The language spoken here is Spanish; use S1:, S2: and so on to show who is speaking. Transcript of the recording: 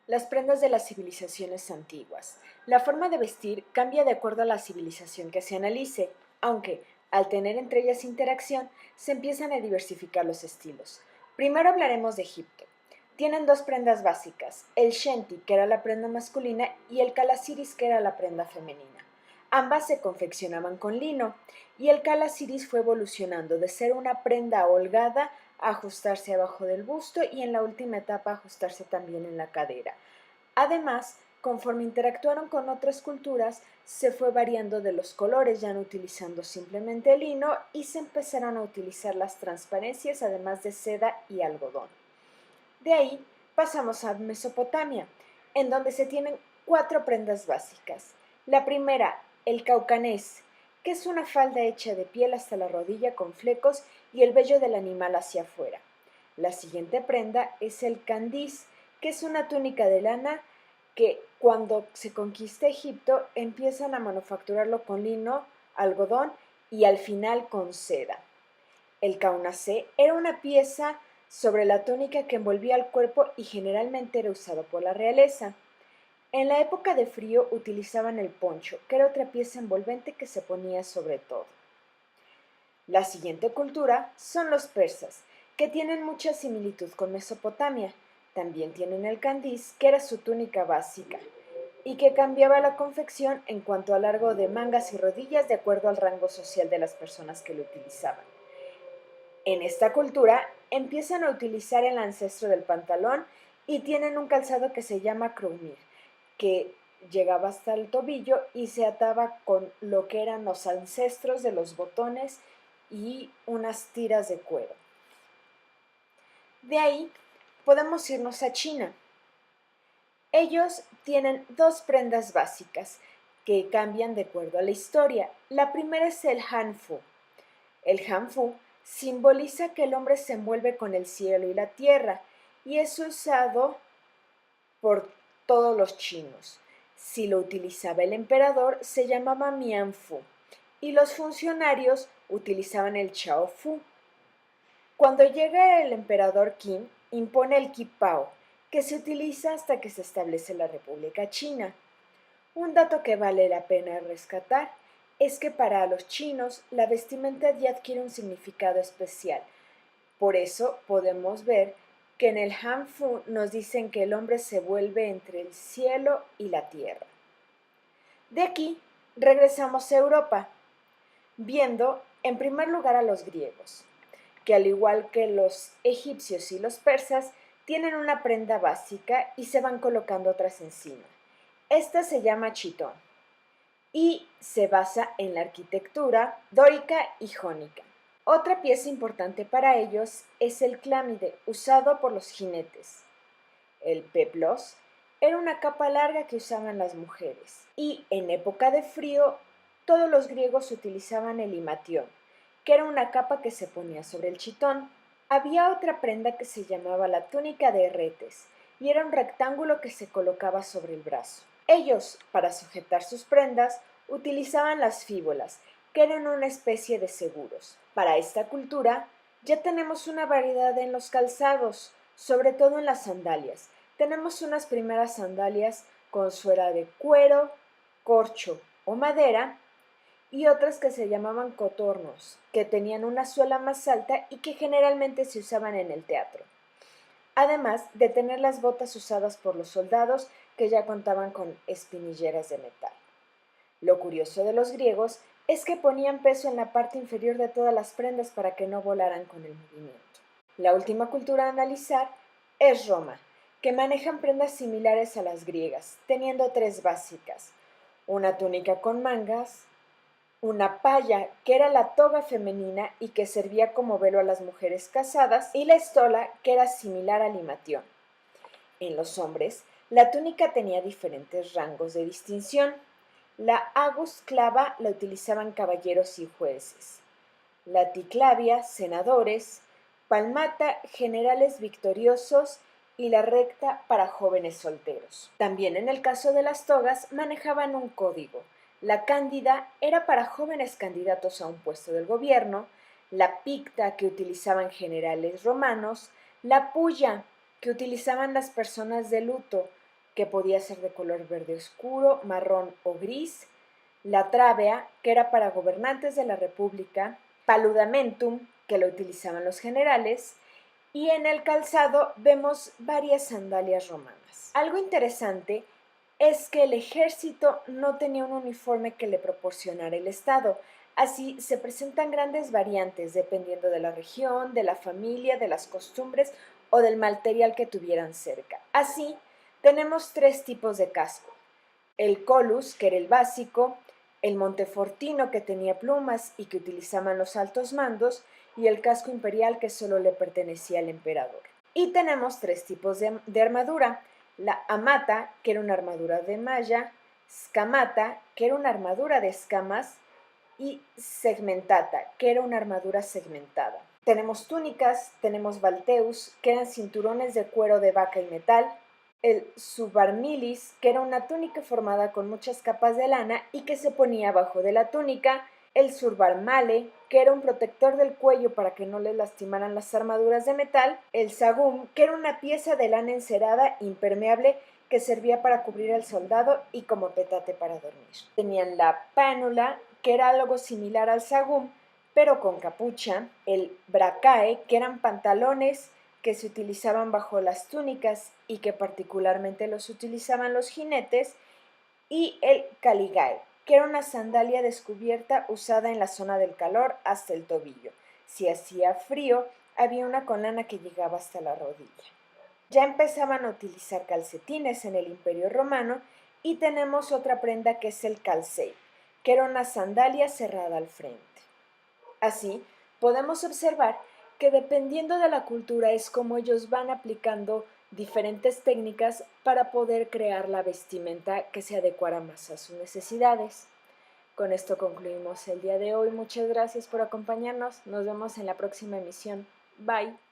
S1: Las prendas de las civilizaciones antiguas. La forma de vestir cambia de acuerdo a la civilización que se analice, aunque, al tener entre ellas interacción, se empiezan a diversificar los estilos. Primero hablaremos de Egipto. Tienen dos prendas básicas, el shenti, que era la prenda masculina, y el calasiris, que era la prenda femenina. Ambas se confeccionaban con lino, y el calasiris fue evolucionando de ser una prenda holgada a ajustarse abajo del busto y en la última etapa ajustarse también en la cadera. Además, conforme interactuaron con otras culturas, se fue variando de los colores, ya no utilizando simplemente el lino, y se empezaron a utilizar las transparencias, además de seda y algodón. De ahí pasamos a Mesopotamia, en donde se tienen cuatro prendas básicas. La primera, el caucanés, que es una falda hecha de piel hasta la rodilla con flecos y el vello del animal hacia afuera. La siguiente prenda es el candís, que es una túnica de lana que cuando se conquista Egipto empiezan a manufacturarlo con lino, algodón y al final con seda. El caunacé era una pieza sobre la túnica que envolvía el cuerpo y generalmente era usado por la realeza. En la época de frío utilizaban el poncho, que era otra pieza envolvente que se ponía sobre todo. La siguiente cultura son los persas, que tienen mucha similitud con Mesopotamia. También tienen el candís, que era su túnica básica, y que cambiaba la confección en cuanto al largo de mangas y rodillas de acuerdo al rango social de las personas que lo utilizaban. En esta cultura empiezan a utilizar el ancestro del pantalón y tienen un calzado que se llama krumir, que llegaba hasta el tobillo y se ataba con lo que eran los ancestros de los botones y unas tiras de cuero. De ahí podemos irnos a China. Ellos tienen dos prendas básicas que cambian de acuerdo a la historia. La primera es el hanfu. El hanfu simboliza que el hombre se envuelve con el cielo y la tierra y es usado por todos los chinos. Si lo utilizaba el emperador, se llamaba mianfu y los funcionarios utilizaban el chaofu. Cuando llega el emperador Qin, impone el kipao, que se utiliza hasta que se establece la República China. Un dato que vale la pena rescatar es que para los chinos la vestimenta ya adquiere un significado especial. Por eso podemos ver que en el Hanfu nos dicen que el hombre se vuelve entre el cielo y la tierra. De aquí regresamos a Europa, viendo en primer lugar a los griegos, que al igual que los egipcios y los persas, tienen una prenda básica y se van colocando otras encima. Esta se llama chitón y se basa en la arquitectura dórica y jónica. Otra pieza importante para ellos es el clámide, usado por los jinetes. El peplos era una capa larga que usaban las mujeres. Y en época de frío, todos los griegos utilizaban el imatión, que era una capa que se ponía sobre el chitón. Había otra prenda que se llamaba la túnica de herretes, y era un rectángulo que se colocaba sobre el brazo. Ellos, para sujetar sus prendas, utilizaban las fíbolas, que eran una especie de seguros. Para esta cultura, ya tenemos una variedad en los calzados, sobre todo en las sandalias. Tenemos unas primeras sandalias con suela de cuero, corcho o madera, y otras que se llamaban cotornos, que tenían una suela más alta y que generalmente se usaban en el teatro. Además de tener las botas usadas por los soldados que ya contaban con espinilleras de metal. Lo curioso de los griegos es que ponían peso en la parte inferior de todas las prendas para que no volaran con el movimiento. La última cultura a analizar es Roma, que manejan prendas similares a las griegas, teniendo tres básicas: una túnica con mangas, una palla, que era la toga femenina y que servía como velo a las mujeres casadas, y la estola, que era similar al imatión. En los hombres, la túnica tenía diferentes rangos de distinción. La agus clava la utilizaban caballeros y jueces, la ticlavia, senadores, palmata, generales victoriosos y la recta para jóvenes solteros. También en el caso de las togas manejaban un código. La cándida era para jóvenes candidatos a un puesto del gobierno, la picta que utilizaban generales romanos, la puya que utilizaban las personas de luto, que podía ser de color verde oscuro, marrón o gris, la trabea, que era para gobernantes de la república, paludamentum, que lo utilizaban los generales, y en el calzado vemos varias sandalias romanas. Algo interesante es que el ejército no tenía un uniforme que le proporcionara el Estado. Así se presentan grandes variantes dependiendo de la región, de la familia, de las costumbres o del material que tuvieran cerca. Así, tenemos tres tipos de casco. El colus, que era el básico, el montefortino, que tenía plumas y que utilizaban los altos mandos, y el casco imperial, que solo le pertenecía al emperador. Y tenemos tres tipos de armadura. La amata, que era una armadura de malla, scamata, que era una armadura de escamas, y segmentata, que era una armadura segmentada. Tenemos túnicas, tenemos valteus, que eran cinturones de cuero de vaca y metal, el subarmilis, que era una túnica formada con muchas capas de lana y que se ponía abajo de la túnica, el surbarmale, que era un protector del cuello para que no les lastimaran las armaduras de metal, el sagum, que era una pieza de lana encerada impermeable que servía para cubrir al soldado y como petate para dormir. Tenían la pánula, que era algo similar al sagum, pero con capucha, el bracae, que eran pantalones que se utilizaban bajo las túnicas y que particularmente los utilizaban los jinetes, y el caligae, que era una sandalia descubierta usada en la zona del calor hasta el tobillo. Si hacía frío, había una con lana que llegaba hasta la rodilla. Ya empezaban a utilizar calcetines en el Imperio Romano y tenemos otra prenda que es el calcei, que era una sandalia cerrada al frente. Así, podemos observar que dependiendo de la cultura es como ellos van aplicando diferentes técnicas para poder crear la vestimenta que se adecuara más a sus necesidades. Con esto concluimos el día de hoy. Muchas gracias por acompañarnos. Nos vemos en la próxima emisión. Bye.